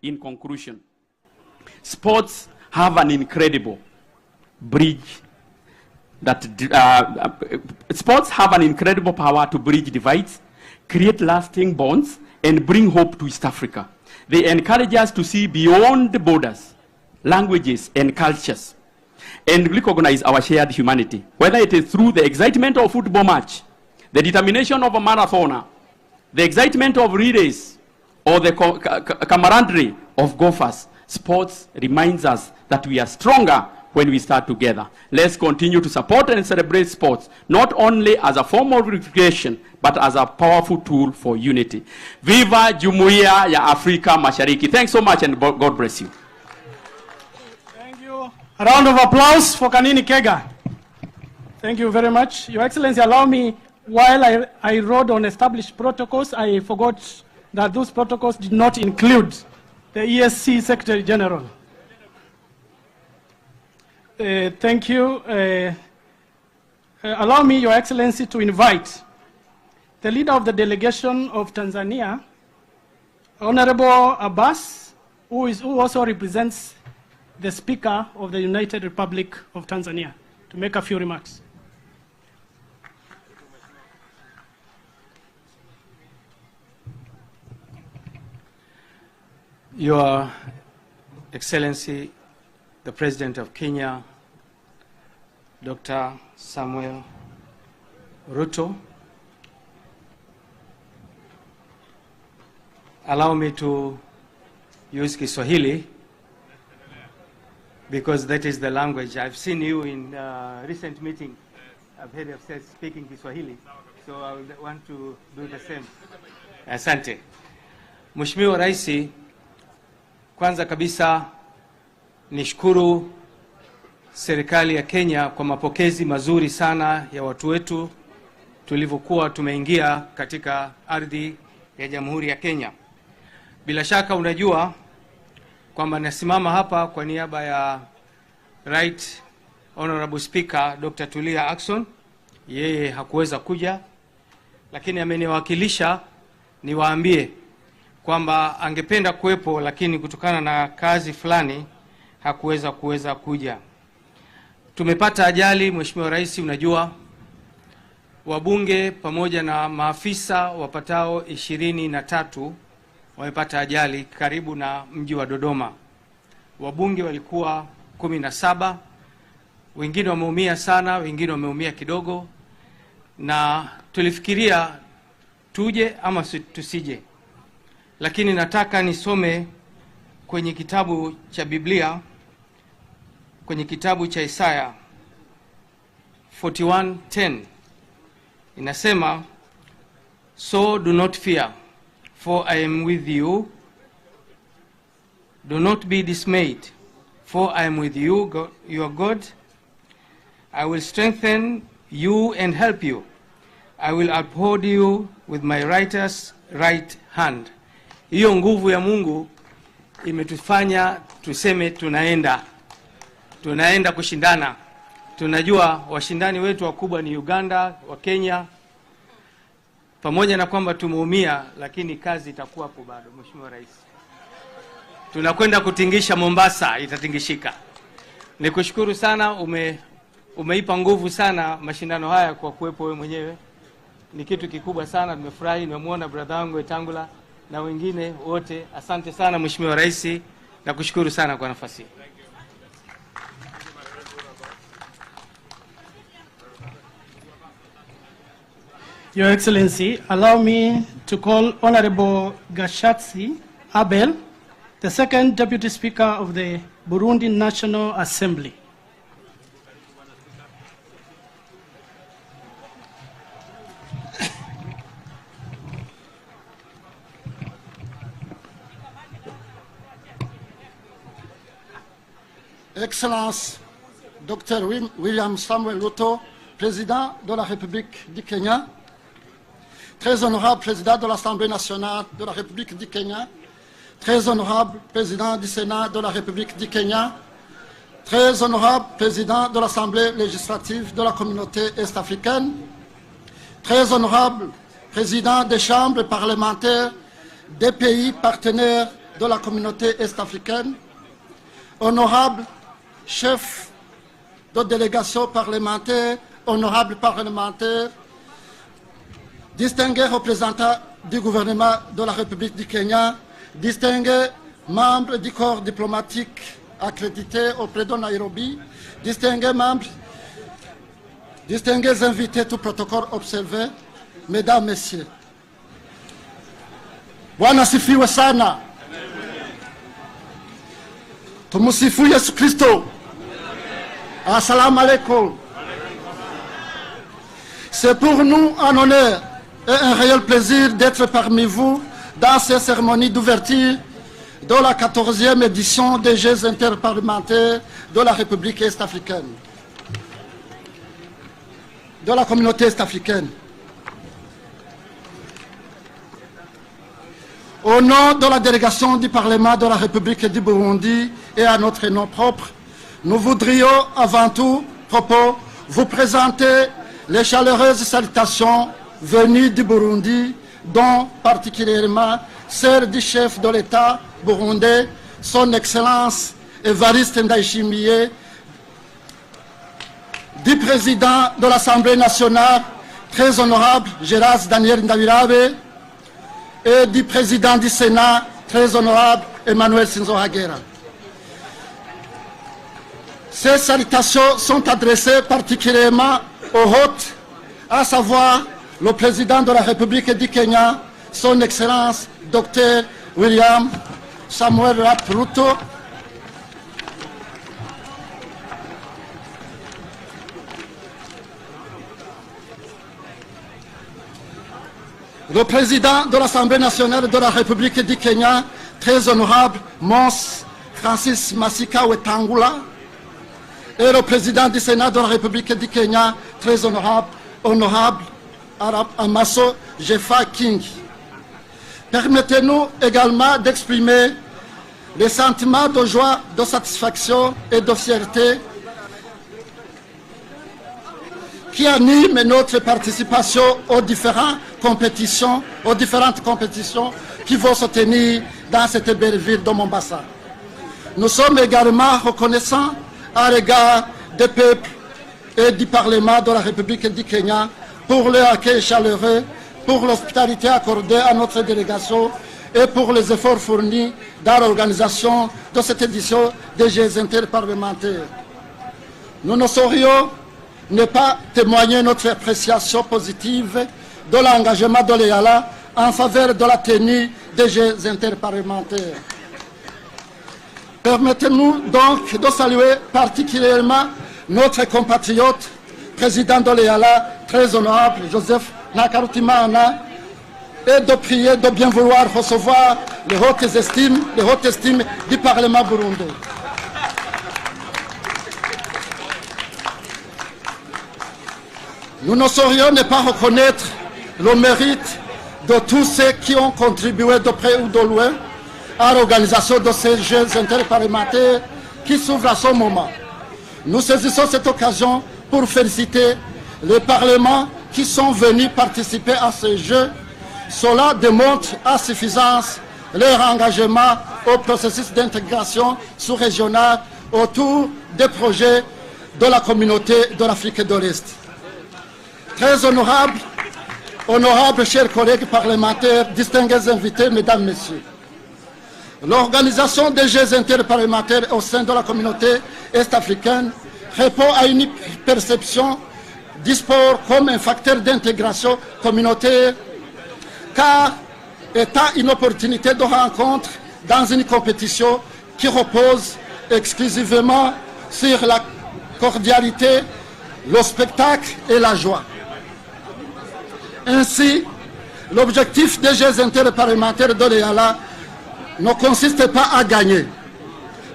In conclusion, sports have an incredible bridge sports have an incredible power to bridge divides, create lasting bonds, and bring hope to East Africa. They encourage us to see beyond borders, languages, and cultures, and recognize our shared humanity, whether it is through the excitement of a football match, the determination of a marathoner, the excitement of relays, or the camaraderie of golfers. Sports reminds us that we are stronger when we start together. Let's continue to support and celebrate sports, not only as a form of recreation, but as a powerful tool for unity. Viva Jumuiya ya Afrika Mashariki. Thanks so much, and God bless you. Thank you. A round of applause for Kanini Kega. Thank you very much. Your Excellency, allow me, while I wrote on established protocols, I forgot that those protocols did not include the ESC Secretary General. Thank you. Allow me, Your Excellency, to invite the leader of the delegation of Tanzania, Honorable Abbas, who also represents the Speaker of the United Republic of Tanzania, to make a few remarks. Your Excellency, the President of Kenya, Dr. Samuel Ruto, allow me to use Kiswahili because that is the language. I've seen you in recent meeting. I've heard you said speaking Kiswahili, so I would want to do the same. Asante. Mheshimiwa Rais, kwanza kabisa nishukuru serikali ya Kenya kwa mapokezi mazuri sana ya watu wetu tulivyokuwa tumeingia katika ardhi ya Jamhuri ya Kenya. Bila shaka unajua kwamba nasimama hapa kwa niaba ya Right Honorable Speaker Dr. Tulia Ackson. Yeye hakuweza kuja, lakini ameniwakilisha niwaambie kwamba angependa kuwepo, lakini kutokana na kazi fulani hakuweza kuja. Tumepata ajali, Mheshimiwa Rais, unajua wabunge pamoja na maafisa wapatao 23 wamepata ajali karibu na mji wa Dodoma. Wabunge walikuwa 17, wengine wameumia sana, wengine wameumia kidogo, na tulifikiria tuje ama tusije. Lakini nataka nisome kwenye kitabu cha Biblia, kwenye kitabu cha Isaya 41:10. Inasema, so do not fear, for I am with you. Do not be dismayed, for I am with you, your God. I will strengthen you and help you. I will uphold you with my righteous right hand. Hiyo nguvu ya Mungu imetufanya tuseme tunaenda kushindana. Tunajua washindani wetu wakubwa ni Uganda, wa Kenya. Pamoja na kwamba tumeumia, lakini kazi itakuwa hapo bado. Mheshimiwa Rais, tunakwenda kutingisha Mombasa, itatingishika. Nikushukuru sana, umeipa nguvu sana mashindano haya kwa kuwepo wewe mwenyewe. Ni kitu kikubwa sana, nimefurahi. Nimemwona brother wangu Wetangula na wengine wote. Asante sana Mheshimiwa Rais, na kushukuru sana kwa nafasi. Your Excellency, allow me to call Honorable Gashatsi Abel, the second Deputy Speaker of the Burundi National Assembly. Excellence Dr. William Samuel Ruto, Président de la République du Kenya, très honorable Président de l'Assemblée nationale de la République du Kenya, très honorable Président du Sénat de la République du Kenya, très honorable Président de l'Assemblée législative de la communauté est-africaine, très honorable Président des chambres parlementaires des pays partenaires de la communauté est-africaine, honorables chefs de délégation parlementaire, honorables parlementaires, distingués représentants du gouvernement de la République du Kenya, distingués membres du corps diplomatique accrédité auprès de Nairobi, distingués membres, distingués invités, tout protocole observé, mesdames, messieurs. Bwana sifiwe sana. Tumusifu Yesu Kristo. Assalamu alaikum. C'est pour nous un honneur et un réel plaisir d'être parmi vous dans cette cérémonie d'ouverture de la 14e édition des Jeux interparlementaires de la République est-africaine, de la communauté est-africaine. Au nom de la délégation du Parlement de la République du Burundi et à notre nom propre, nous voudrions avant tout propos vous présenter les chaleureuses salutations venues du Burundi, dont particulièrement celles du chef de l'État burundais, son Excellence Evariste Ndayishimiye, du président de l'Assemblée nationale, très honorable Gérard Daniel Ndabirabe, et du président du Sénat, très honorable Emmanuel Sinzo Hagera. Ces salutations sont adressées particulièrement aux hôtes, à savoir le président de la République du Kenya, son Excellence Dr William Samuel Ruto, le président de l'Assemblée nationale de la République du Kenya, très honorable Mons Francis Masika Wetangula, et le président du Sénat de la République du Kenya, très honorable Amaso Jeffa King. Permettez-nous également d'exprimer les sentiments de joie, de satisfaction et de fierté qui animent notre participation aux différentes compétitions qui vont se tenir dans cette belle ville de Mombasa. Nous sommes également reconnaissants à l'égard des peuples et du Parlement de la République du Kenya pour leur accueil chaleureux, pour l'hospitalité accordée à notre délégation et pour les efforts fournis dans l'organisation de cette édition des Jeux interparlementaires. Nous ne saurions ne pas témoigner notre appréciation positive de l'engagement de l'EALA en faveur de la tenue des Jeux interparlementaires. Permettez-nous donc de saluer particulièrement notre compatriote, président de l'EALA, très honorable Joseph Nakarutimana, et de prier de bien vouloir recevoir les hautes estimes du Parlement burundais. Nous ne saurions ne pas reconnaître le mérite de tous ceux qui ont contribué de près ou de loin à l'organisation de ces Jeux interparlementaires qui s'ouvrent à ce moment. Nous saisissons cette occasion pour féliciter les parlements qui sont venus participer à ces Jeux. Cela démontre à suffisance leur engagement au processus d'intégration sous-régionale autour des projets de la communauté de l'Afrique de l'Est. Très honorables chers collègues parlementaires, distingués invités, mesdames, messieurs. L'organisation des Jeux interparlementaires au sein de la communauté est-africaine répond à une perception du sport comme un facteur d'intégration communautaire, car étant une opportunité de rencontre dans une compétition qui repose exclusivement sur la cordialité, le spectacle et la joie. Ainsi, l'objectif des Jeux interparlementaires de l'EALA ne consiste pas à gagner,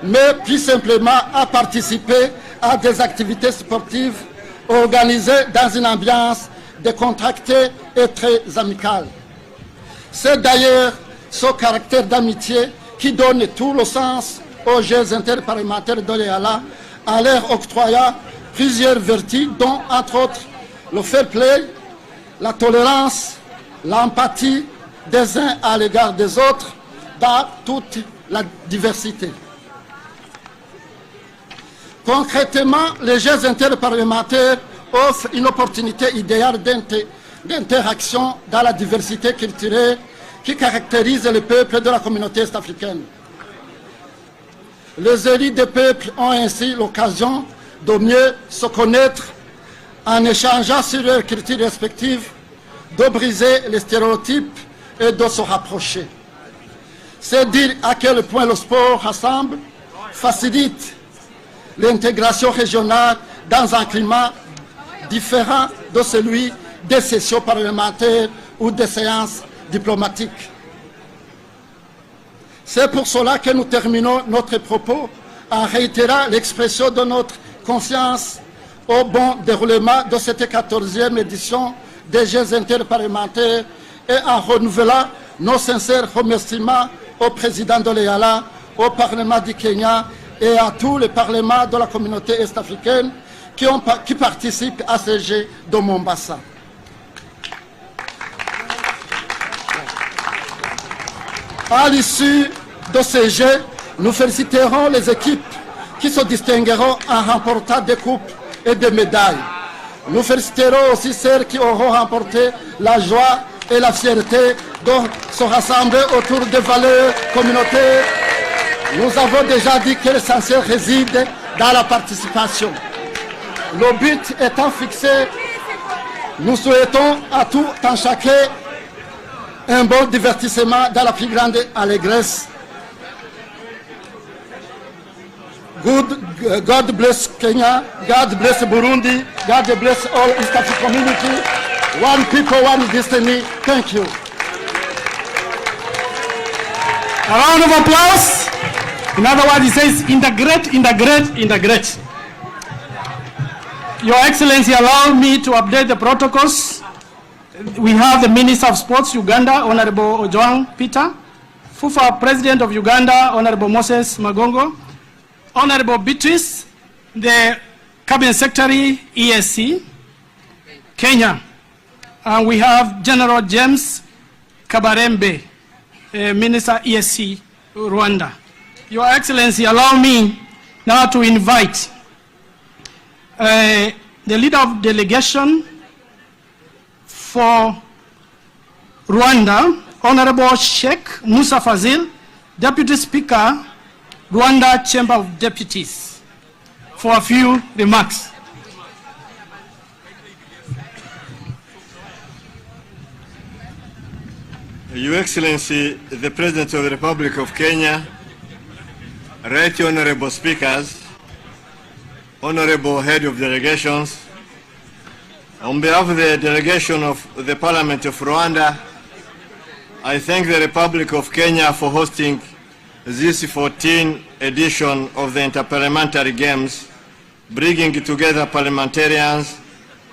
mais plus simplement à participer à des activités sportives organisées dans une ambiance décontractée et très amicale. C'est d'ailleurs ce caractère d'amitié qui donne tout le sens aux Jeux interparlementaires de l'EALA, en leur octroyant plusieurs vertus, dont entre autres le fair play, la tolérance, l'empathie des uns à l'égard des autres dans toutes la diversité. Concrètement, les Jeux interparlementaires offrent une opportunité idéale d'interaction dans la diversité culturelle qui caractérise les peuples de la communauté est-africaine. Les élus des peuples ont ainsi l'occasion de mieux se connaître en échangeant sur leurs cultures respectives, de briser les stéréotypes et de se rapprocher. C'est dire à quel point le sport rassemble, facilite l'intégration régionale dans un climat différent de celui des sessions parlementaires ou des séances diplomatiques. C'est pour cela que nous terminons notre propos en réitérant l'expression de notre conscience au bon déroulement de cette 14e édition des Jeux interparlementaires et en renouvelant nos sincères remerciements au président de l'EALA, au Parlement du Kenya et à tous les parlements de la communauté est-africaine qui participent à ces Jeux de Mombasa. À l'issue de ces Jeux, nous féliciterons les équipes qui se distingueront en remportant des coupes et des médailles. Nous féliciterons aussi celles qui auront remporté la joie et la fierté de se rassembler autour des valeurs communautaires. Nous avons déjà dit que l'essentiel réside dans la participation. Le but étant fixé, nous souhaitons à tout un chacun un bon divertissement dans la plus grande allégresse. God bless Kenya, God bless Burundi, God bless all East African community. One people, one destiny. Thank you. A round of applause. In other words, he says, integrate, integrate, integrate. Your Excellency, allow me to update the protocols. We have the Minister of Sports, Uganda, Honorable Ojwang Peter. FUFA President of Uganda, Honorable Moses Magongo. Honorable Beatrice, the Cabinet Secretary, ESC, Kenya. And we have General James Kabarembe, Minister, ESC, Rwanda. Your Excellency, allow me now to invite the leader of delegation for Rwanda, Honorable Sheikh Musa Fazil, Deputy Speaker, Rwanda Chamber of Deputies, for a few remarks. Your Excellency, the President of the Republic of Kenya, Right Honorable Speakers, Honorable Head of Delegations, on behalf of the delegation of the Parliament of Rwanda, I thank the Republic of Kenya for hosting this 14th edition of the Inter-Parliamentary Games, bringing together parliamentarians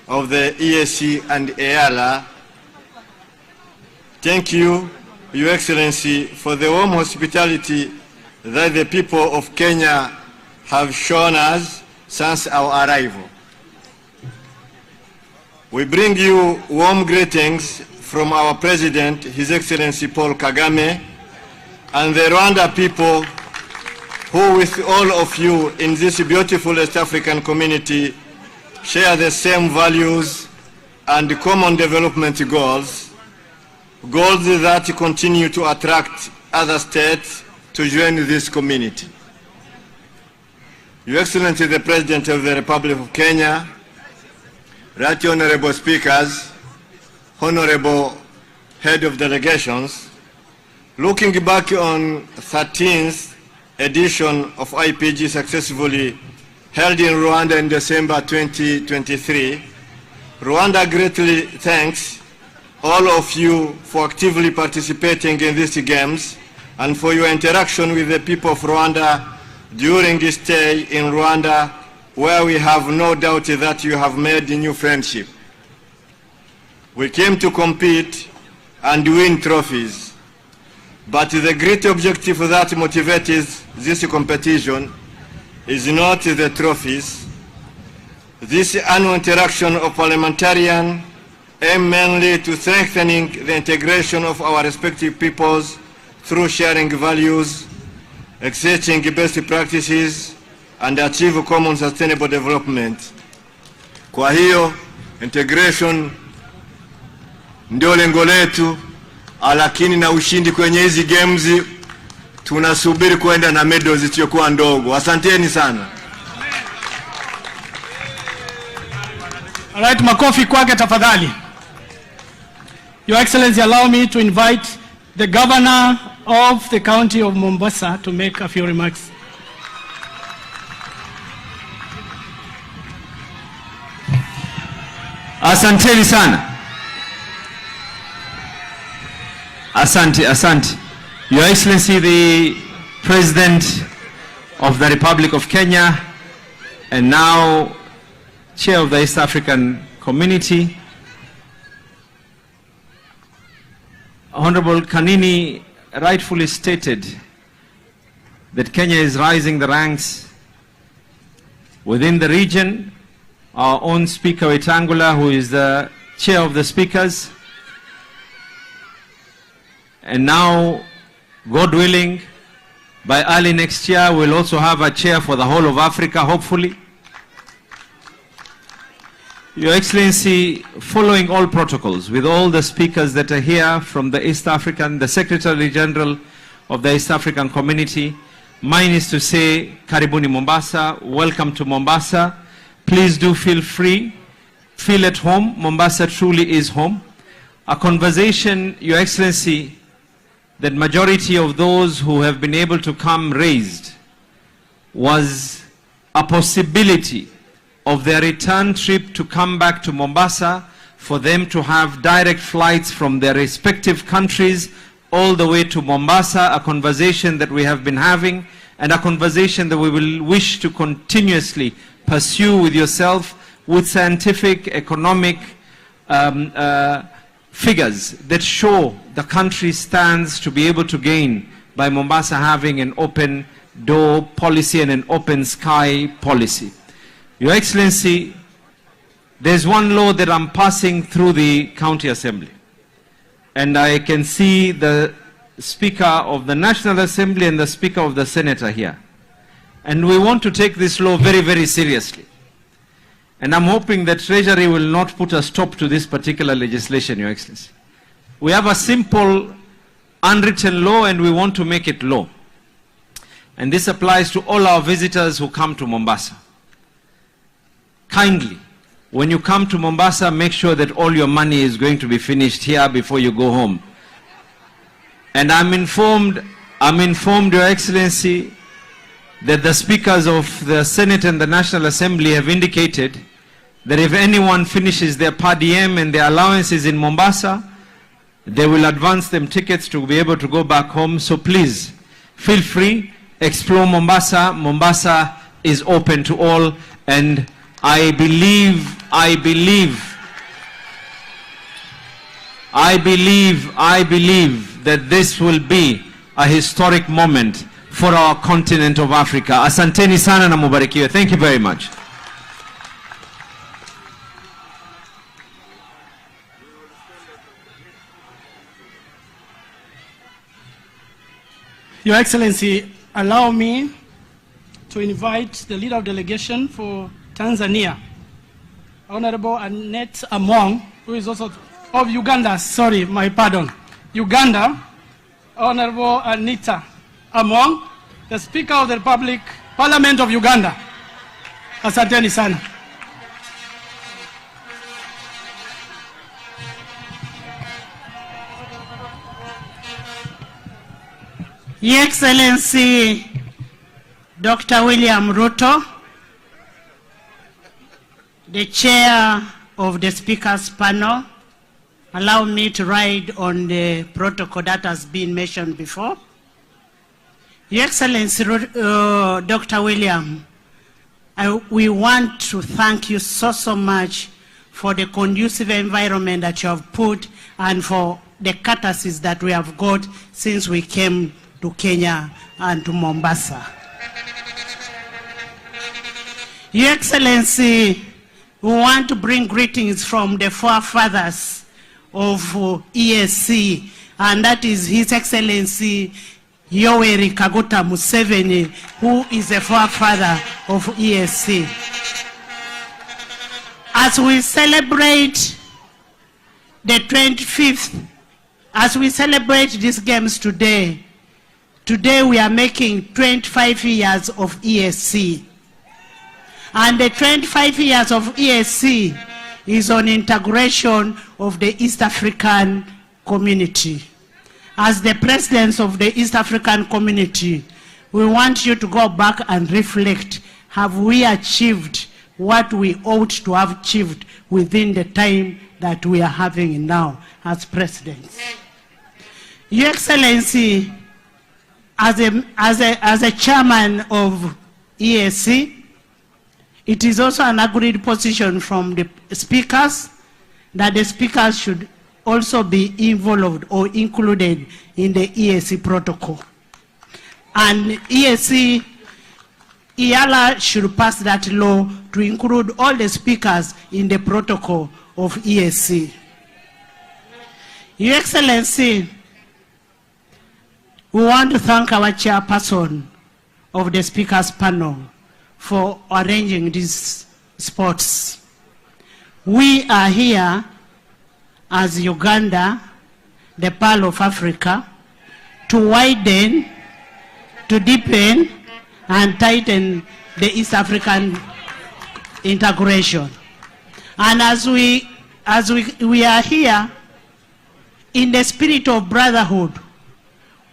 of the ESC and ALA. Thank you, Your Excellency, for the warm hospitality that the people of Kenya have shown us since our arrival. We bring you warm greetings from our President, His Excellency Paul Kagame, and the Rwanda people who with all of you in this beautiful East African community share the same values and common development goals that continue to attract other states to join this community. Your Excellency, the President of the Republic of Kenya, Right Honorable Speakers, Honorable Head of Delegations, looking back on 13th edition of IPG successfully held in Rwanda in December 2023, Rwanda greatly thanks all of you for actively participating in these games and for your interaction with the people of Rwanda during this stay in Rwanda, where we have no doubt that you have made a new friendship. We came to compete and win trophies, but the great objective that motivates this competition is not the trophies. This annual interaction of parliamentarians aim mainly to strengthening the integration of our respective peoples through sharing values, exchanging best practices and achieve common sustainable development. Kwa hiyo integration ndio lengo letu, lakini na ushindi kwenye hizi games tunasubiri kwenda na medals zisizokuwa ndogo. Asanteni sana. Alright, makofi kwake tafadhali. Your Excellency, allow me to invite the Governor of the County of Mombasa to make a few remarks. Asanteni sana. Asante. Your Excellency, the President of the Republic of Kenya and now Chair of the East African Community, Honorable Kanini rightfully stated that Kenya is rising the ranks within the region. Our own Speaker Wetangula, who is the Chair of the Speakers, and now, God willing, by early next year, we'll also have a chair for the whole of Africa, hopefully. Your Excellency, following all protocols, with all the speakers that are here from the East African, the Secretary General of the East African Community, mine is to say, Karibuni Mombasa, welcome to Mombasa. Please do feel free, feel at home. Mombasa truly is home. A conversation, Your Excellency, that majority of those who have been able to come raised was a possibility of their return trip to come back to Mombasa, for them to have direct flights from their respective countries all the way to Mombasa, a conversation that we have been having and a conversation that we will wish to continuously pursue with yourself, with scientific, economic figures that show the country stands to be able to gain by Mombasa having an open door policy and an open sky policy. Your Excellency, there's one law that I'm passing through the County Assembly, and I can see the Speaker of the National Assembly and the Speaker of the Senate are here. And we want to take this law very, very seriously. And I'm hoping that Treasury will not put a stop to this particular legislation, Your Excellency. We have a simple, unwritten law and we want to make it law. And this applies to all our visitors who come to Mombasa. Kindly, when you come to Mombasa, make sure that all your money is going to be finished here before you go home. And I'm informed, Your Excellency, that the speakers of the Senate and the National Assembly have indicated that if anyone finishes their per diem and their allowances in Mombasa, they will advance them tickets to be able to go back home. So please, feel free, explore Mombasa. Mombasa is open to all, and I believe that this will be a historic moment for our continent of Africa. Asanteni sana na mubarikiwe. Thank you very much. Your Excellency, allow me to invite the leader of delegation for Tanzania, Honorable Annette Among, who is also of Uganda. Sorry, my pardon. Uganda, Honorable Anita Among, the Speaker of the Parliament of Uganda. Asanteni sana. Your Excellency, Dr. William Ruto, the Chair of the Speakers Panel, allow me to ride on the protocol that has been mentioned before. Your Excellency, Dr. William, we want to thank you so much for the conducive environment that you have put and for the courtesies that we have got since we came to Kenya and to Mombasa. Your Excellency, we want to bring greetings from the forefathers of ESC, and that is His Excellency Yoweri Kaguta Museveni, who is the forefather of ESC. As we celebrate the 25th, as we celebrate these games today we are making 25 years of ESC. And the 25 years of ESC is on integration of the East African community. As the presidents of the East African community, we want you to go back and reflect, have we achieved what we ought to have achieved within the time that we are having now as presidents? Your Excellency, as a chairman of ESC, it is also an agreed position from the speakers that the speakers should also be involved or included in the ESC protocol. And ESC, IALA should pass that law to include all the speakers in the protocol of ESC. Your Excellency, we want to thank our chairperson of the speakers panel for arranging these sports. We are here as Uganda, the Pearl of Africa, to widen, to deepen, and tighten the East African integration. And as we are here, in the spirit of brotherhood,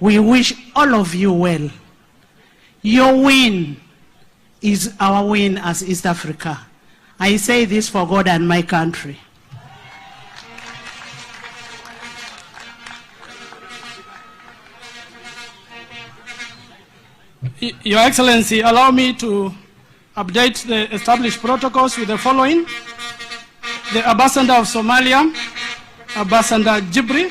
we wish all of you well. Your win is our win as East Africa. I say this for God and my country. Your Excellency, allow me to update the established protocols with the following. The Ambassador of Somalia, Ambassador Jibri,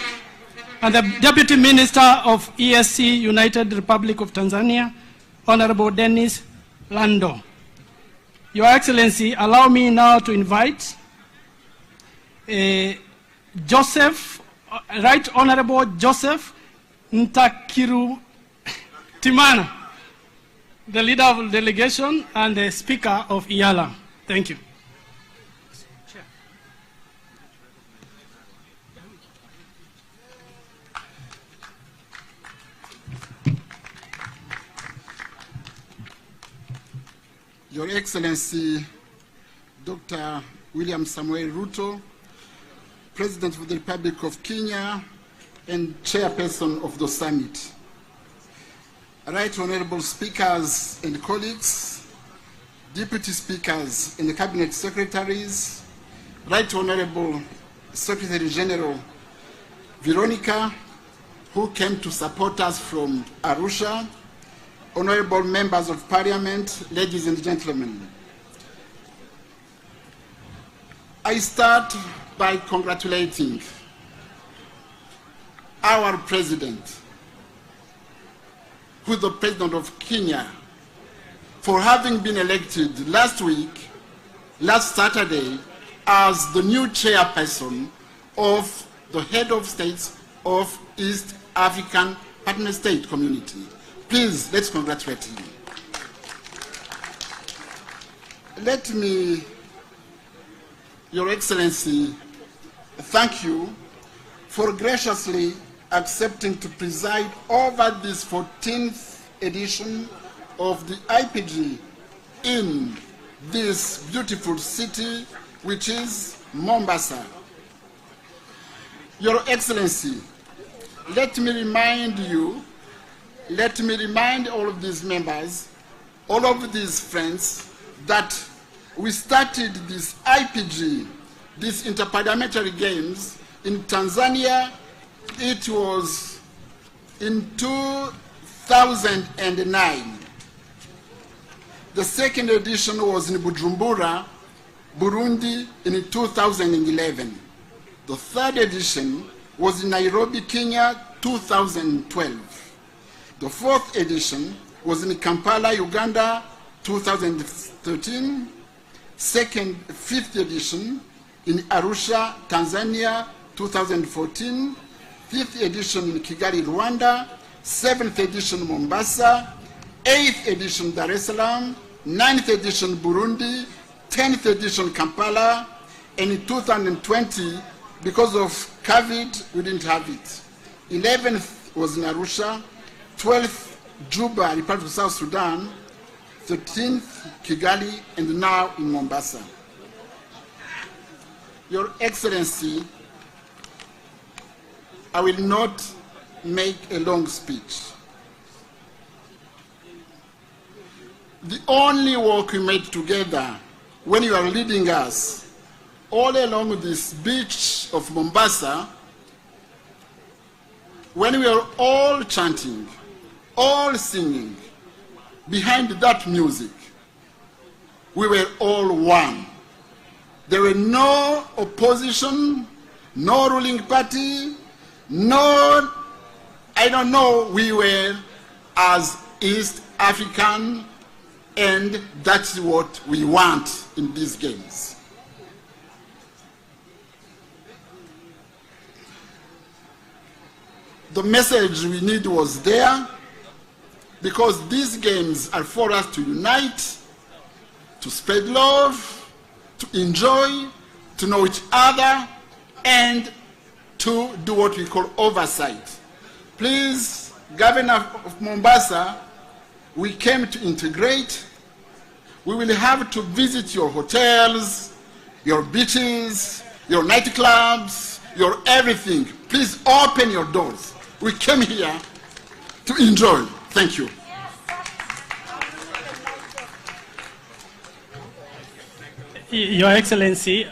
and the Deputy Minister of ESC, United Republic of Tanzania, Honorable Dennis Lando. Your Excellency, allow me now to invite Joseph, Right Honorable Joseph Ntakiru Timana, the leader of the delegation and the speaker of IALA. Thank you. Your Excellency, Dr. William Samuel Ruto, President of the Republic of Kenya and Chairperson of the Summit. Right Honorable Speakers and colleagues, Deputy Speakers and Cabinet Secretaries, Right Honorable Secretary General Veronica, who came to support us from Arusha, Honorable Members of Parliament, ladies and gentlemen. I start by congratulating our President, who is the President of Kenya, for having been elected last Saturday, as the new chairperson of the head of states of East African Partner State Community. Please, let's congratulate him. Let me, Your Excellency, thank you for graciously accepting to preside over this 14th edition of the IPG in this beautiful city, which is Mombasa. Your Excellency, let me remind all of these members, all of these friends, that we started this IPG, these Inter-Parliamentary Games, in Tanzania. It was in 2009. The second edition was in Bujumbura, Burundi, in 2011. The third edition was in Nairobi, Kenya, 2012. The fourth edition was in Kampala, Uganda, 2013. Fifth edition in Arusha, Tanzania, 2014. Fifth edition in Kigali, Rwanda. 7th edition Mombasa, 8th edition Dar es Salaam, 9th edition Burundi, 10th edition Kampala, and in 2020, because of COVID, we didn't have it. 11th was in Arusha, 12th Juba, Republic of South Sudan, 13th Kigali, and now in Mombasa. Your Excellency, I will not make a long speech. The only work we made together when you are leading us all along this beach of Mombasa, when we are all chanting, all singing, behind that music, we were all one. There were no opposition, no ruling party, no, I don't know, we were as East African, and that's what we want in these games. The message we need was there, because these games are for us to unite, to spread love, to enjoy, to know each other, and to do what we call oversight. Please, Governor of Mombasa, we came to integrate. We will have to visit your hotels, your beaches, your nightclubs, your everything. Please open your doors. We came here to enjoy. Thank you. Your Excellency,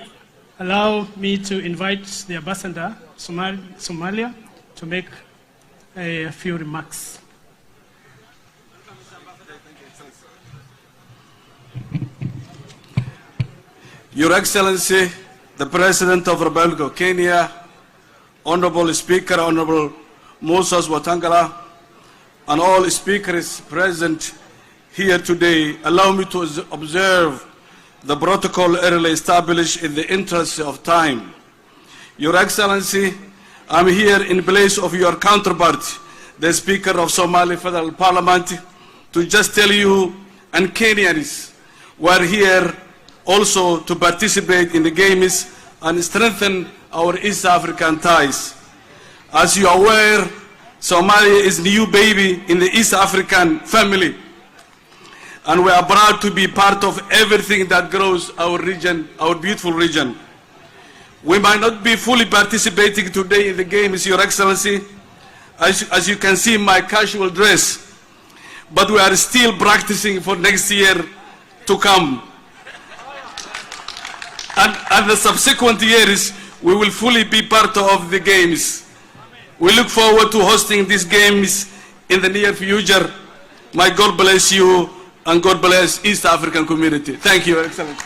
allow me to invite the Ambassador Somalia to make a few remarks. Your Excellency, the President of the Republic of Kenya, Honorable Speaker, Honorable Moses Wetangula, and all speakers present here today, allow me to observe the protocol early established in the interest of time. Your Excellency, I'm here in place of your counterpart, the Speaker of Somali Federal Parliament, to just tell you, and Kenyans, we're here also to participate in the games and strengthen our East African ties. As you are aware, Somalia is new baby in the East African family, and we are proud to be part of everything that grows our region, our beautiful region. We might not be fully participating today in the games, Your Excellency, as you can see in my casual dress, but we are still practicing for next year to come. And the subsequent years, we will fully be part of the games. We look forward to hosting these games in the near future. My God bless you, and God bless East African community. Thank you, Your Excellency.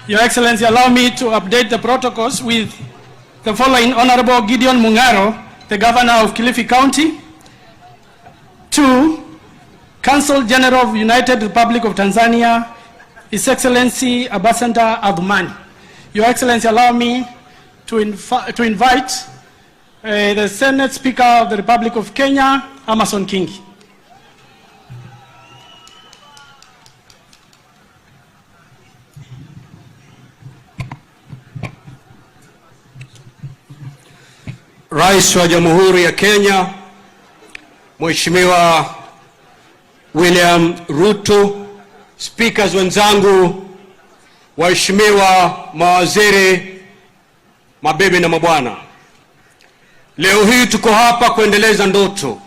Your Excellency, allow me to update the protocols with the following: Honorable Gideon Mungaro, the Governor of Kilifi County. 2, Council General of United Republic of Tanzania, His Excellency Ambassador Adhumani. Your Excellency, allow me to invite the Senate Speaker of the Republic of Kenya, Amason Kingi. Rais wa Jamhuri ya Kenya, Mheshimiwa William Ruto, speakers wenzangu, waheshimiwa mawaziri, mabibi na mabwana. Leo hii tuko hapa kuendeleza ndoto.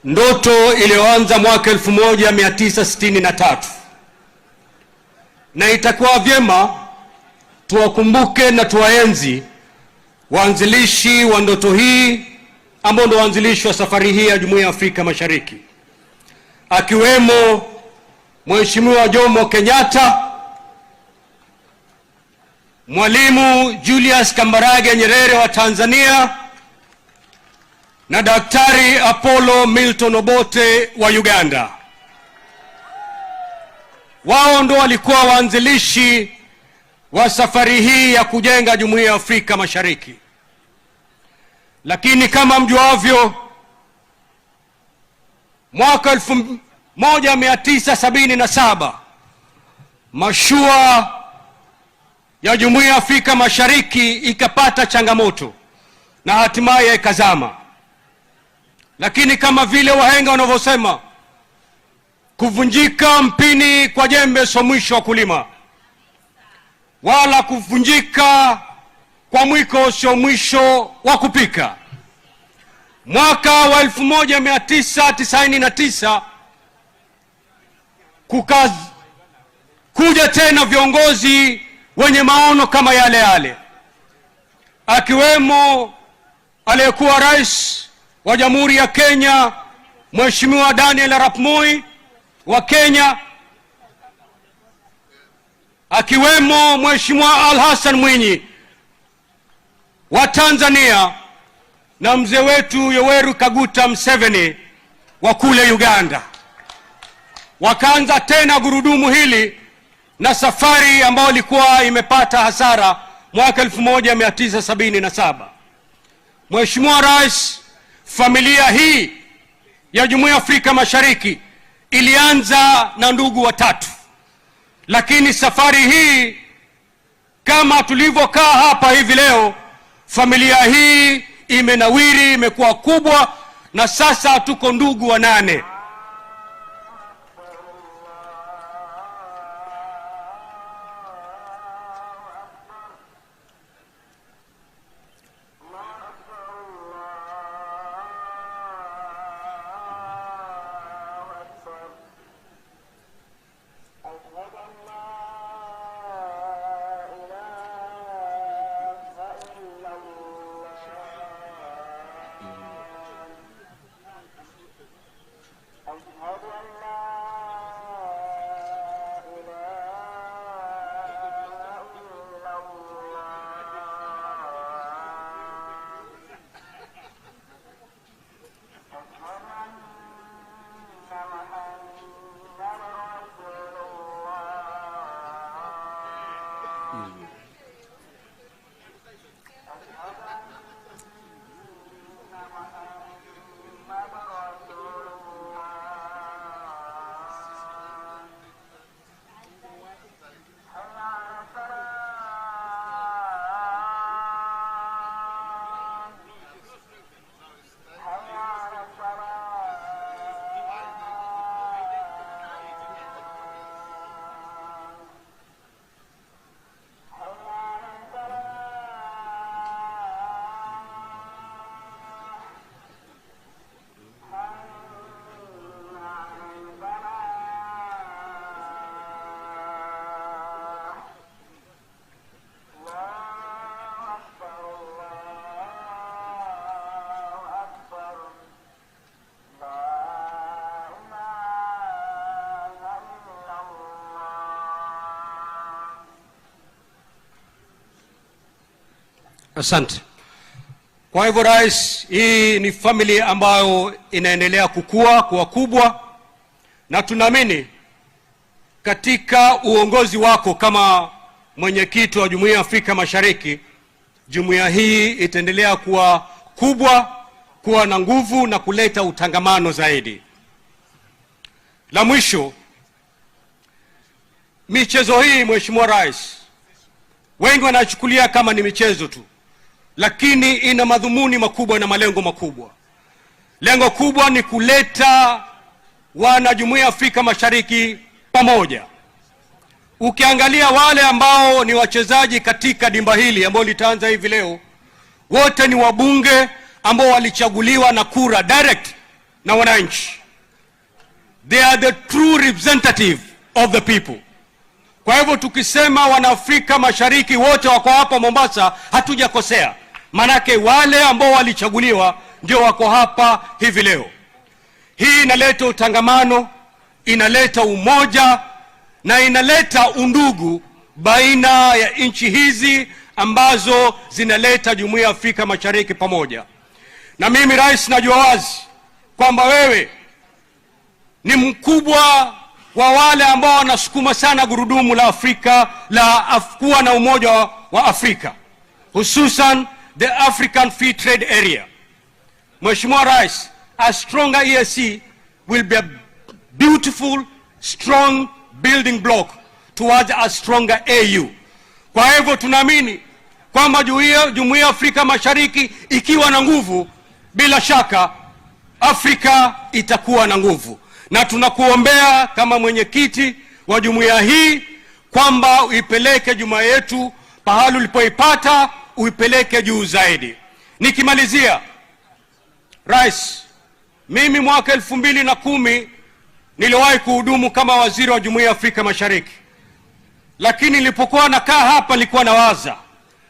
Ndoto iliyoanza mwaka 1963. Na itakuwa vyema tuwakumbuke na tuwaenzi waanzilishi wa ndoto hii, ambao ndio waanzilishi wa safari hii ya Jumuiya ya Afrika Mashariki, akiwemo Mheshimiwa Jomo Kenyatta, Mwalimu Julius Kambarage Nyerere wa Tanzania, na Daktari Apollo Milton Obote wa Uganda. Wao ndio walikuwa waanzilishi wa safari hii ya kujenga Jumuiya ya Afrika Mashariki. Lakini kama mjuavyo, mwaka 1977 mashua ya Jumuiya ya Afrika Mashariki ikapata changamoto na hatimaye ikazama. Lakini kama vile wahenga wanavyosema, kuvunjika mpini kwa jembe sio mwisho wa kulima, wala kuvunjika kwa mwiko sio mwisho wa kupika. Mwaka wa 1999 kuja tena viongozi wenye maono kama yale yale, akiwemo aliyekuwa rais wa Jamhuri ya Kenya Mheshimiwa Daniel Arap Moi wa Kenya, akiwemo Mheshimiwa Al-Hassan Mwinyi wa Tanzania, na mzee wetu Yoweri Kaguta Museveni wa kule Uganda. Wakaanza tena gurudumu hili na safari ambayo ilikuwa imepata hasara mwaka 1977. Mheshimiwa Rais, familia hii ya Jumuiya ya Afrika Mashariki ilianza na ndugu watatu, lakini safari hii kama tulivyokaa hapa hivi leo, familia hii imenawiri, imekuwa kubwa, na sasa tuko ndugu 8. Asante. Kwa hivyo Rais, hii ni familia ambayo inaendelea kukua, kuwa kubwa, na tunaamini katika uongozi wako kama mwenyekiti wa Jumuiya ya Afrika Mashariki, jumuiya hii itaendelea kuwa kubwa, kuwa na nguvu na kuleta utangamano zaidi. La mwisho, michezo hii Mheshimiwa Rais, wengi wanachukulia kama ni michezo tu, lakini ina madhumuni makubwa na malengo makubwa. Lengo kubwa ni kuleta wana Jumuiya ya Afrika Mashariki pamoja. Ukiangalia wale ambao ni wachezaji katika dimba hili ambao litaanza hivi leo, wote ni wabunge ambao walichaguliwa na kura direct na wananchi. They are the true representative of the people. Kwa hivyo tukisema wana Afrika Mashariki wote wako hapa Mombasa, hatujakosea. Manake wale ambao walichaguliwa ndio wako hapa hivi leo. Hii inaleta utangamano, inaleta umoja na inaleta undugu baina ya nchi hizi ambazo zinaleta Jumuiya ya Afrika Mashariki pamoja. Na mimi Rais, najua wazi kwamba wewe ni mkubwa wa wale ambao wanasukuma sana gurudumu la Afrika la kuwa na umoja wa Afrika, hususan the African Free Trade Area. Mheshimiwa Rais, a stronger EAC will be a beautiful, strong building block towards a stronger AU. Kwa hivyo tunaamini kwamba Jumuiya ya Afrika Mashariki ikiwa na nguvu, bila shaka Afrika itakuwa na nguvu. Na tunakuombea kama mwenyekiti wa jumuiya hii kwamba uipeleke jumuiya yetu pahali ulipoipata, uipeleke juu zaidi. Nikimalizia, Rais, mimi mwaka 2010 niliwahi kuhudumu kama waziri wa Jumuiya ya Afrika Mashariki. Lakini nilipokuwa nakaa hapa nilikuwa nawaza,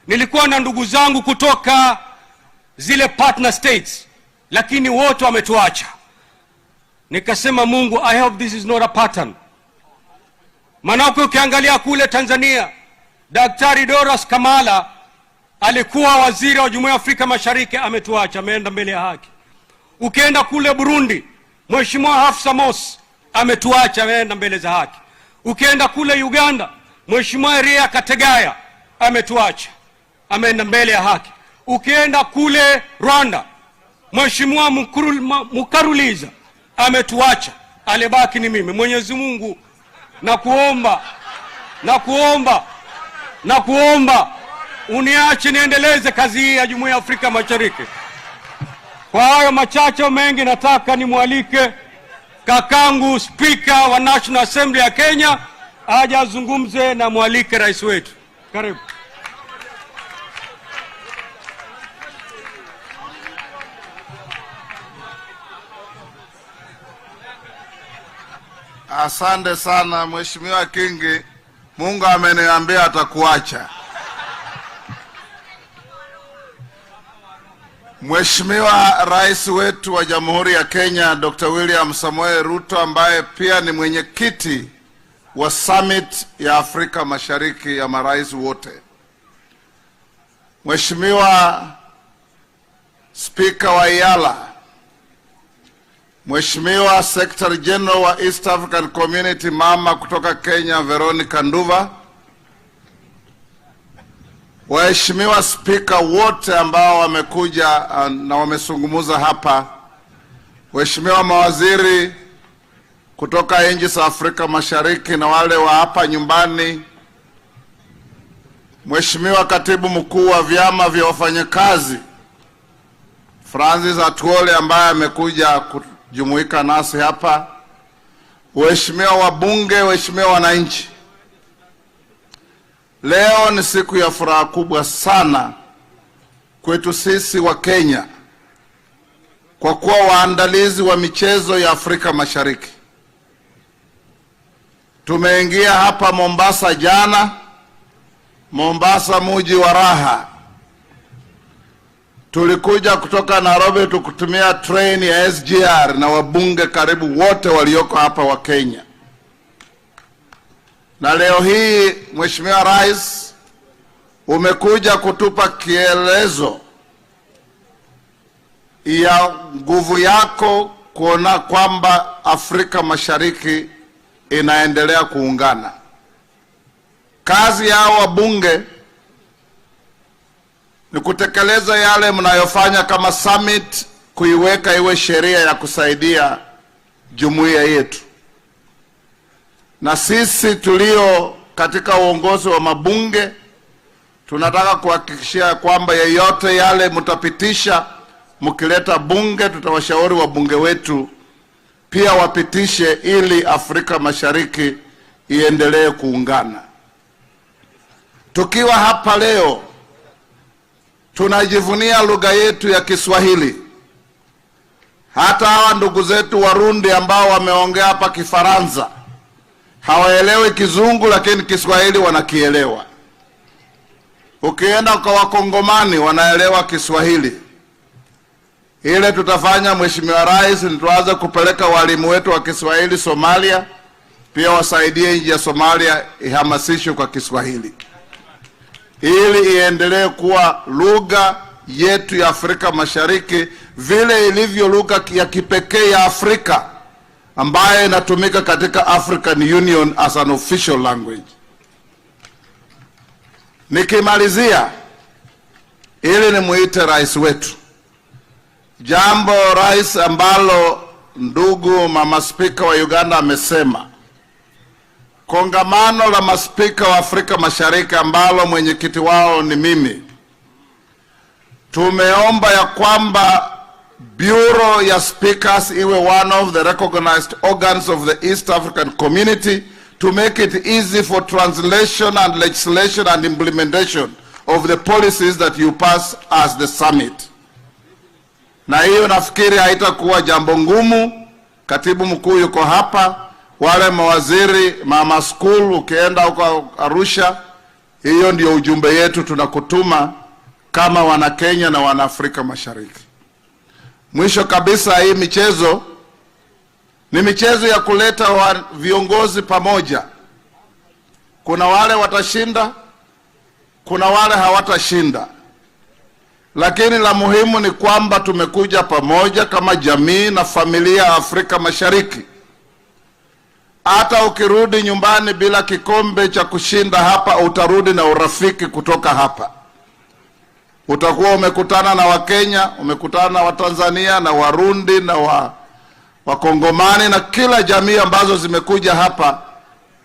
nilikuwa na ndugu zangu kutoka zile partner states, lakini wote wametuacha. Nikasema, Mungu, I hope this is not a pattern. Manake ukiangalia kule Tanzania, Daktari Doras Kamala alikuwa waziri wa Jumuiya ya Afrika Mashariki, ametuacha, ameenda mbele ya haki. Ukienda kule Burundi, Mheshimiwa Hafsa Mosi ametuacha, ameenda mbele za haki. Ukienda kule Uganda, Mheshimiwa Eria Kategaya ametuacha, ameenda mbele ya haki. Ukienda kule Rwanda, Mheshimiwa Mukaruliza ametuacha, alibaki ni mimi. Mwenyezi Mungu, nakuomba uniache niendeleze kazi hii ya Jumuiya ya Afrika Mashariki. Kwa hayo machache mengi, nataka nimwalike kakangu Speaker wa National Assembly ya Kenya aje azungumze, na mwalike rais wetu. Karibu. Asante sana Mheshimiwa Kingi, Mungu ameniambia atakuacha. Mheshimiwa Rais wetu wa Jamhuri ya Kenya Dr. William Samoei Ruto, ambaye pia ni mwenyekiti wa Summit ya Afrika Mashariki ya marais wote. Mheshimiwa Speaker wa IALA, Mheshimiwa Secretary General wa East African Community mama kutoka Kenya Veronica Nduva, waheshimiwa spika wote ambao wamekuja na wamezungumza hapa, waheshimiwa mawaziri kutoka nchi za Afrika Mashariki na wale wa hapa nyumbani, Mheshimiwa Katibu Mkuu wa vyama vya wafanyakazi Francis Atwoli ambaye amekuja kujumuika nasi hapa, waheshimiwa wabunge, waheshimiwa wananchi. Leo ni siku ya furaha kubwa sana kwetu sisi wa Kenya, kwa kuwa waandalizi wa michezo ya Afrika Mashariki. Tumeingia hapa Mombasa jana, Mombasa mji wa raha. Tulikuja kutoka Nairobi tukutumia train ya SGR na wabunge karibu wote walioko hapa wa Kenya. Na leo hii Mheshimiwa Rais umekuja kutupa kielezo ya nguvu yako kuona kwamba Afrika Mashariki inaendelea kuungana. Kazi yao wabunge ni kutekeleza yale mnayofanya kama summit, kuiweka iwe sheria ya kusaidia jumuiya yetu. Na sisi tulio katika uongozi wa mabunge tunataka kuhakikishia kwamba yeyote yale mtapitisha, mkileta bunge, tutawashauri wabunge wetu pia wapitishe ili Afrika Mashariki iendelee kuungana. Tukiwa hapa leo tunajivunia lugha yetu ya Kiswahili. Hata hawa ndugu zetu Warundi ambao wameongea hapa Kifaransa hawaelewi Kizungu, lakini Kiswahili wanakielewa. Ukienda kwa Wakongomani wanaelewa Kiswahili. Ile tutafanya Mheshimiwa Rais ni tuanze kupeleka walimu wetu wa Kiswahili Somalia, pia wasaidie nchi ya Somalia ihamasishwe kwa Kiswahili, ili iendelee kuwa lugha yetu ya Afrika Mashariki vile ilivyo lugha ya kipekee ya Afrika ambayo inatumika katika African Union as an official language. Nikimalizia, ili nimuite rais wetu, jambo rais ambalo ndugu mama spika wa Uganda amesema, kongamano la maspika wa Afrika Mashariki ambalo mwenyekiti wao ni mimi, tumeomba ya kwamba Bureau ya Speakers iwe one of the recognized organs of the East African community to make it easy for translation and legislation and implementation of the policies that you pass as the summit. Na hiyo nafikiri haitakuwa jambo ngumu. Katibu mkuu yuko hapa, wale mawaziri, mama school, ukienda huko Arusha, hiyo ndio ujumbe yetu tunakutuma kama wana Kenya na wana Afrika Mashariki. Mwisho kabisa, hii michezo ni michezo ya kuleta viongozi pamoja. Kuna wale watashinda, kuna wale hawatashinda. Lakini la muhimu ni kwamba tumekuja pamoja kama jamii na familia ya Afrika Mashariki. Hata ukirudi nyumbani bila kikombe cha kushinda hapa, utarudi na urafiki kutoka hapa. Utakuwa umekutana na Wakenya, umekutana na Watanzania na Warundi na Wakongomani na kila jamii ambazo zimekuja hapa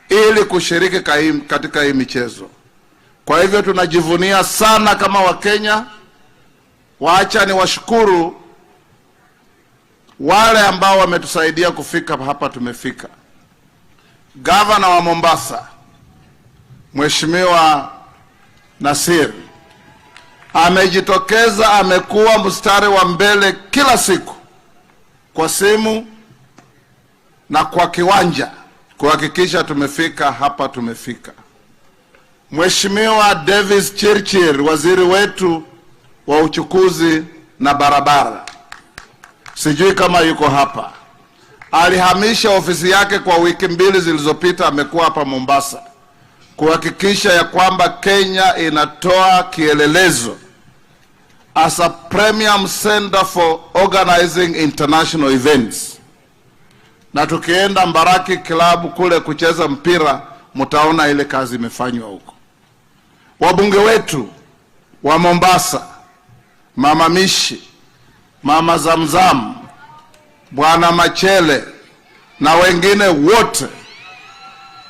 ili kushiriki katika hii michezo. Kwa hivyo tunajivunia sana kama Wakenya. Waacha ni washukuru wale ambao wametusaidia kufika hapa tumefika. Gavana wa Mombasa, Mheshimiwa Nasir, amejitokeza, amekuwa mstari wa mbele kila siku kwa simu na kwa kiwanja kuhakikisha tumefika hapa tumefika. Mheshimiwa Davis Chirchir, waziri wetu wa uchukuzi na barabara, sijui kama yuko hapa, alihamisha ofisi yake kwa wiki 2 zilizopita, amekuwa hapa Mombasa kuhakikisha ya kwamba Kenya inatoa kielelezo as a premium center for organizing international events. Na tukienda Mbaraki Club kule kucheza mpira, mtaona ile kazi imefanywa huko. Wabunge wetu wa Mombasa, Mama Mishi, Mama Zamzam, Bwana Machele na wengine wote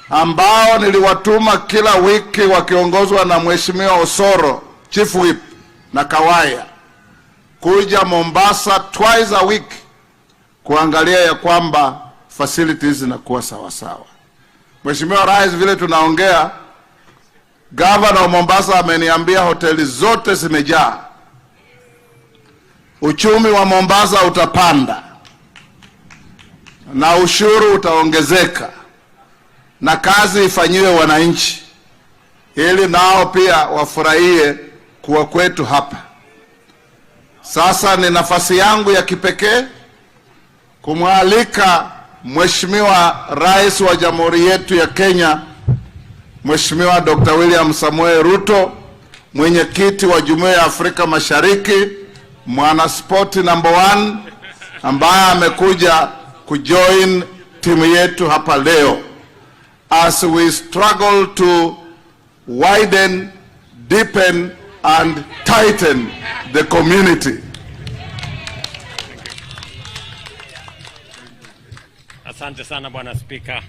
ambao niliwatuma kila wiki wakiongozwa na Mheshimiwa Osoro, Chief Whip na Kawaya, kuja Mombasa twice a week kuangalia ya kwamba facilities zinakuwa sawa sawa. Mheshimiwa Rais, vile tunaongea, Governor wa Mombasa ameniambia hoteli zote zimejaa. Uchumi wa Mombasa utapanda na ushuru utaongezeka na kazi ifanyiwe wananchi ili nao pia wafurahie kuwa kwetu hapa. Sasa ni nafasi yangu ya kipekee kumwalika Mheshimiwa Rais wa Jamhuri yetu ya Kenya, Mheshimiwa Dr. William Samoei Ruto, mwenyekiti wa Jumuiya ya Afrika Mashariki, mwana sport number 1 ambaye amekuja kujoin timu yetu hapa leo as we struggle to widen, deepen and tighten the community. Asante sana Bwana Speaker.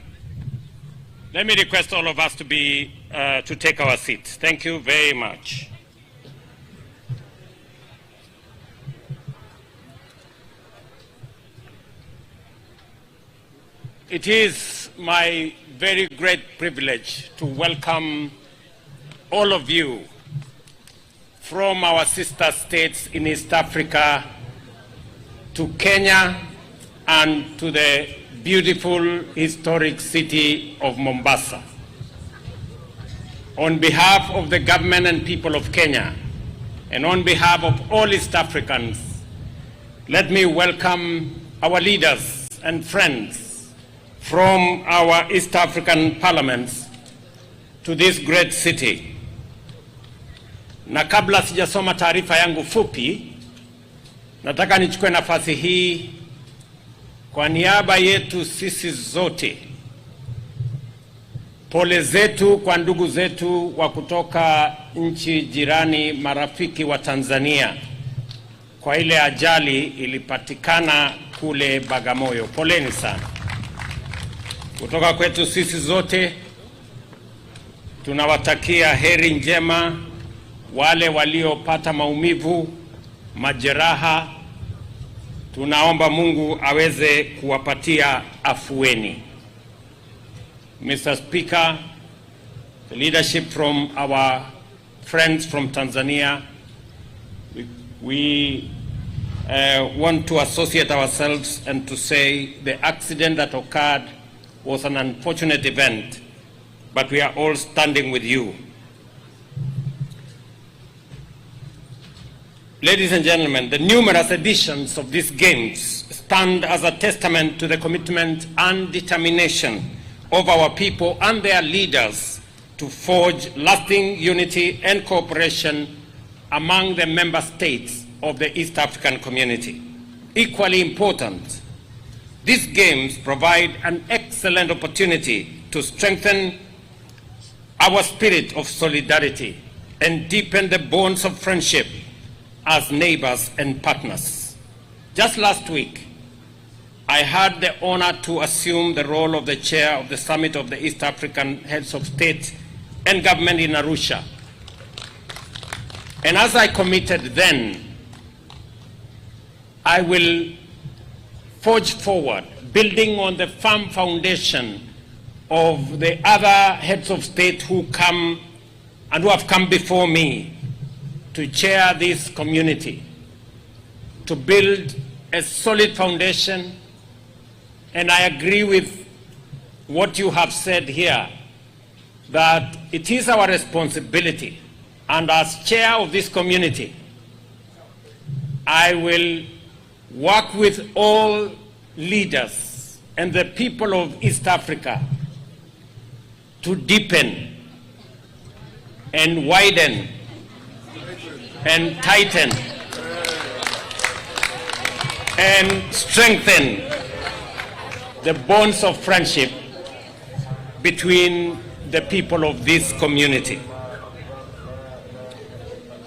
Let me request all of us to take our seats. Thank you very much. It is my very great privilege to welcome all of you from our sister states in East Africa to Kenya and to the beautiful historic city of Mombasa. On behalf of the government and people of Kenya, and on behalf of all East Africans, let me welcome our leaders and friends from our East African parliaments to this great city. Na kabla sijasoma taarifa yangu fupi, nataka nichukue nafasi hii kwa niaba yetu sisi zote, pole zetu kwa ndugu zetu wa kutoka nchi jirani marafiki wa Tanzania kwa ile ajali ilipatikana kule Bagamoyo. Poleni sana. Kutoka kwetu sisi zote tunawatakia heri njema wale waliopata maumivu, majeraha. Tunaomba Mungu aweze kuwapatia afueni. Mr. Speaker, the leadership from our friends from Tanzania, we want to associate ourselves and to say the accident that occurred was an unfortunate event, but we are all standing with you. Ladies and gentlemen, the numerous editions of these games stand as a testament to the commitment and determination of our people and their leaders to forge lasting unity and cooperation among the member states of the East African community. Equally important, these games provide an excellent opportunity to strengthen our spirit of solidarity and deepen the bonds of friendship as neighbors and partners. Just last week, I had the honor to assume the role of the chair of the Summit of the East African Heads of State and Government in Arusha. And as I committed then, I will forge forward, building on the firm foundation of the other heads of state who come and who have come before me to chair this community, to build a solid foundation. And I agree with what you have said here, that it is our responsibility, and as chair of this community, I will work with all leaders and the people of East Africa to deepen and widen and tighten and strengthen the bonds of friendship between the people of this community.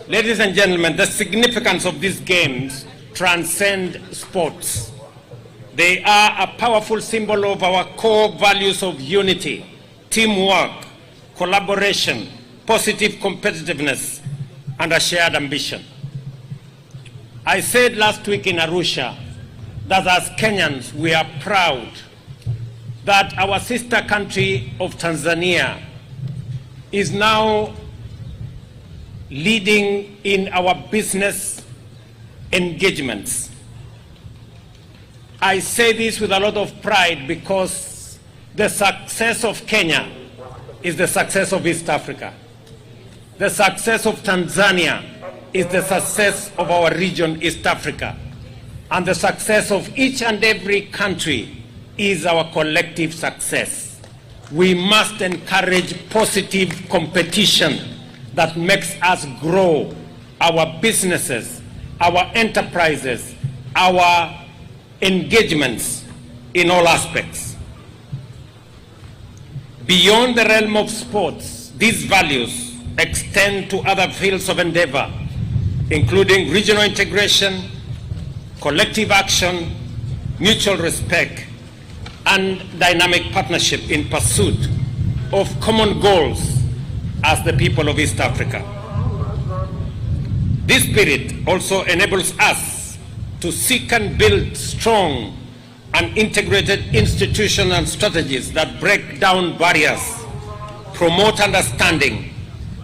Ladies and gentlemen, the significance of these games transcend sports. They are a powerful symbol of our core values of unity, teamwork, collaboration, positive competitiveness, and a shared ambition. I said last week in Arusha that as Kenyans we are proud that our sister country of Tanzania is now leading in our business engagements. I say this with a lot of pride because the success of Kenya is the success of East Africa. The success of Tanzania is the success of our region, East Africa. And the success of each and every country is our collective success. We must encourage positive competition that makes us grow our businesses, our enterprises, our engagements in all aspects. Beyond the realm of sports, these values extend to other fields of endeavor, including regional integration, collective action, mutual respect, and dynamic partnership in pursuit of common goals as the people of East Africa. This spirit also enables us to seek and build strong and integrated institutional strategies that break down barriers, promote understanding,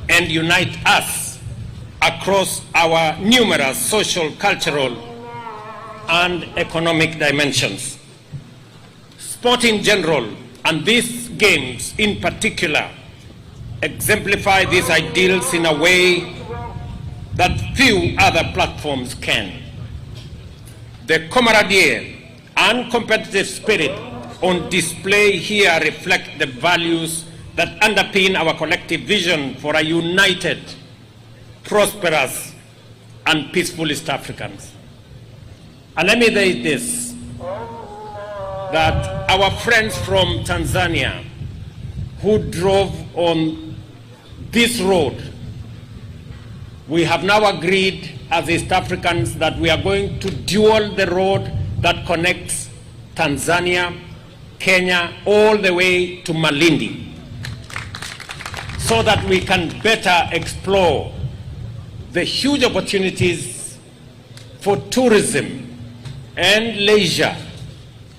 and unite us across our numerous social, cultural, and economic dimensions. Sport in general, and these games in particular, exemplify these ideals in a way that few other platforms can. The camaraderie and competitive spirit on display here reflect the values that underpin our collective vision for a united, prosperous, and peaceful East Africans. And let me say this, that our friends from Tanzania who drove on this road, we have now agreed as East Africans that we are going to dual the road that connects Tanzania, Kenya, all the way to Malindi, so that we can better explore the huge opportunities for tourism and leisure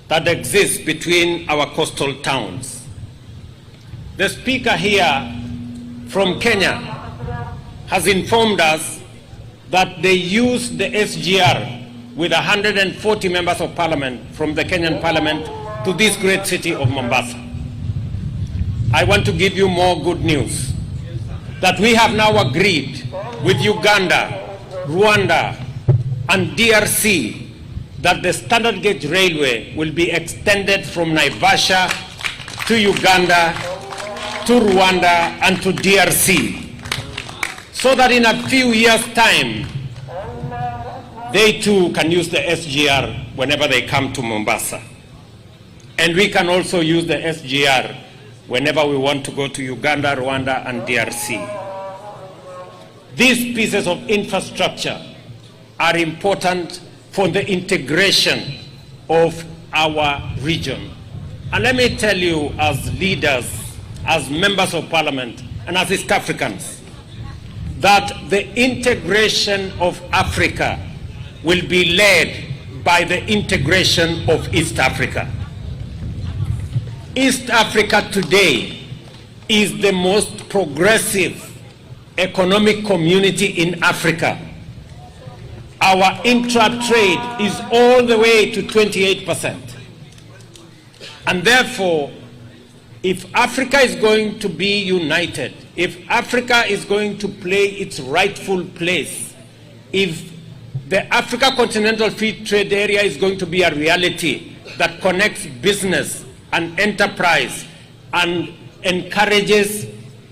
that exist between our coastal towns. The speaker here from Kenya has informed us that they use the SGR with 140 members of parliament from the Kenyan parliament to this great city of Mombasa. I want to give you more good news, that we have now agreed with Uganda, Rwanda, and DRC that the standard gauge railway will be extended from Naivasha to Uganda, to Rwanda, and to DRC, so that in a few years' time, they too can use the SGR whenever they come to Mombasa. And we can also use the SGR whenever we want to go to Uganda, Rwanda, and DRC. These pieces of infrastructure are important for the integration of our region. And let me tell you, as leaders, as members of parliament, and as East Africans, that the integration of Africa will be led by the integration of East Africa. East Africa today is the most progressive economic community in Africa. Our intra-trade is all the way to 28%. And therefore, if Africa is going to be united, if Africa is going to play its rightful place, if the Africa Continental Free Trade Area is going to be a reality that connects business and enterprise and encourages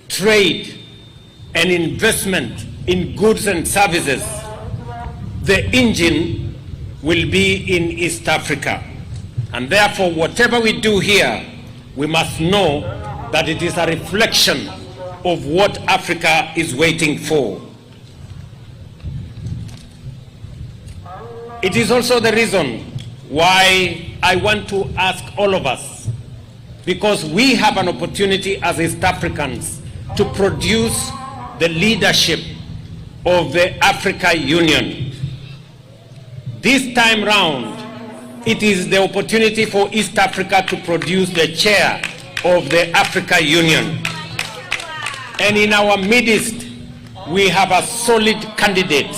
trade and investment in goods and services, the engine will be in East Africa. And therefore, whatever we do here, we must know that it is a reflection of what Africa is waiting for. It is also the reason why I want to ask all of us, because we have an opportunity as East Africans to produce the leadership of the Africa Union. This time round, it is the opportunity for East Africa to produce the chair of the Africa Union. And in our midst, we have a solid candidate,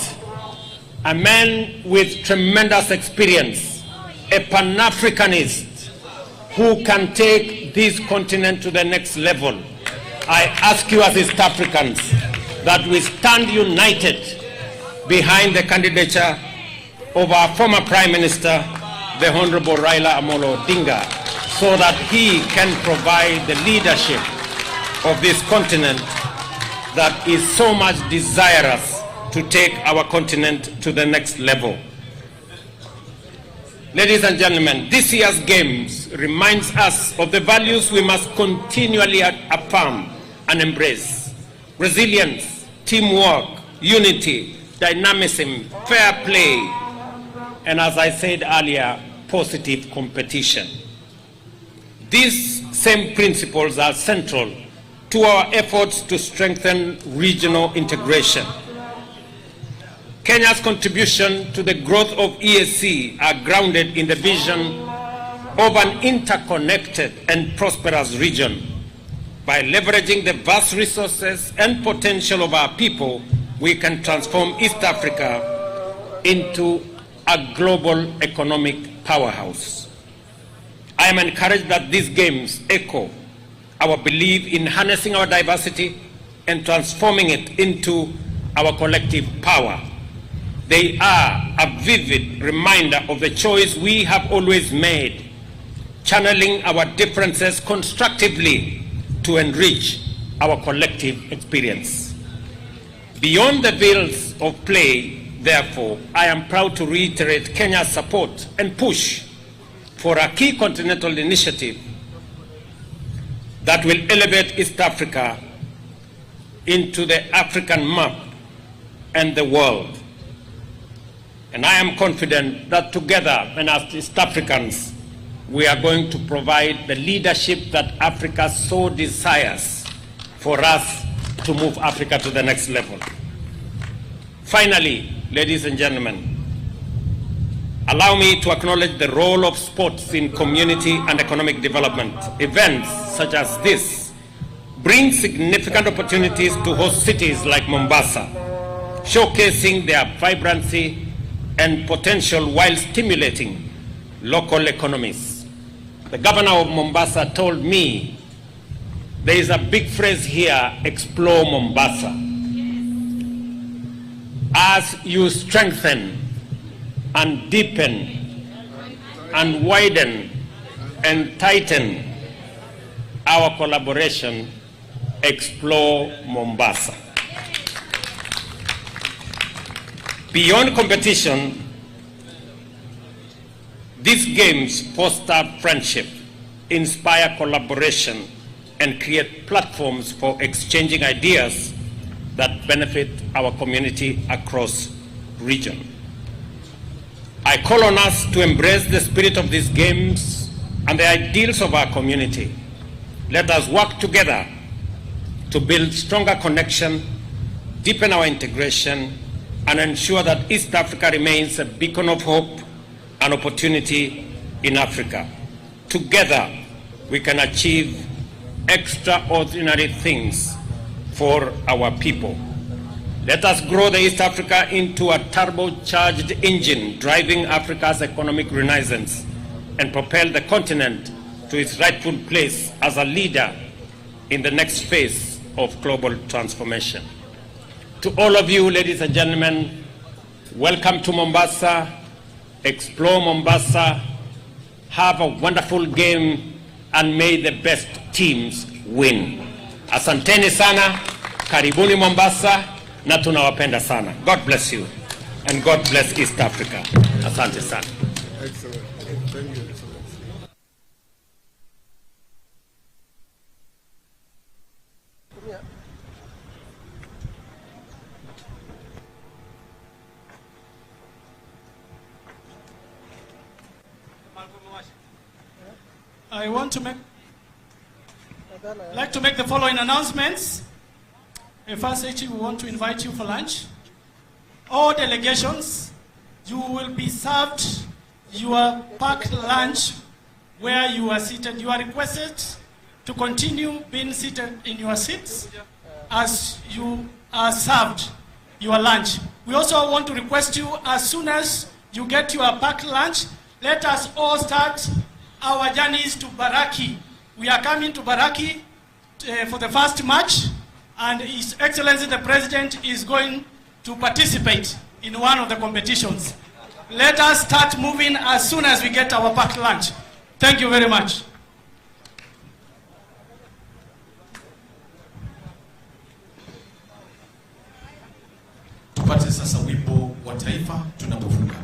a man with tremendous experience, a Pan-Africanist who can take this continent to the next level. I ask you as East Africans that we stand united behind the candidature of our former Prime Minister, the Honorable Raila Odinga, so that he can provide the leadership of this continent that is so much desirous to take our continent to the next level. Ladies and gentlemen, this year's Games reminds us of the values we must continually affirm and embrace: resilience, teamwork, unity, dynamism, fair play, and as I said earlier, positive competition. These same principles are central to our efforts to strengthen regional integration. Kenya's contribution to the growth of EAC are grounded in the vision of an interconnected and prosperous region. By leveraging the vast resources and potential of our people, we can transform East Africa into a global economic powerhouse. I am encouraged that these games echo our belief in harnessing our diversity and transforming it into our collective power. They are a vivid reminder of the choice we have always made, channeling our differences constructively to enrich our collective experience. Beyond the fields of play, therefore, I am proud to reiterate Kenya's support and push for a key continental initiative that will elevate East Africa into the African map and the world. And I am confident that together, and as East Africans, we are going to provide the leadership that Africa so desires for us to move Africa to the next level. Finally, ladies and gentlemen, allow me to acknowledge the role of sports in community and economic development. Events such as this bring significant opportunities to host cities like Mombasa, showcasing their vibrancy and potential while stimulating local economies. The governor of Mombasa told me there is a big phrase here, explore Mombasa. As you strengthen and deepen and widen and tighten our collaboration, explore Mombasa. Beyond competition, these games foster friendship, inspire collaboration, and create platforms for exchanging ideas that benefit our community across region. I call on us to embrace the spirit of these games and the ideals of our community. Let us work together to build stronger connection, deepen our integration, and ensure that East Africa remains a beacon of hope and opportunity in Africa. Together, we can achieve extraordinary things for our people. Let us grow the East Africa into a turbocharged engine driving Africa's economic renaissance and propel the continent to its rightful place as a leader in the next phase of global transformation. To all of you, ladies and gentlemen, welcome to Mombasa. Explore Mombasa. Have a wonderful game and may the best teams win. Asanteni sana, karibuni Mombasa, na tunawapenda sana. God bless you and God bless East Africa. Asante sana. Excellent. Thank you. I like to make the following announcements. First, we want to invite you for lunch. All delegations, you will be served your packed lunch where you are seated. You are requested to continue being seated in your seats as you are served your lunch. We also want to request you, as soon as you get your packed lunch, let us all start our journeys to Baraki. We are coming to Baraki for the first match, and His Excellency the President is going to participate in one of the competitions. Let us start moving as soon as we get our packed lunch. Thank you very much. Tupate sasa wimbo wa taifa tunapofunga.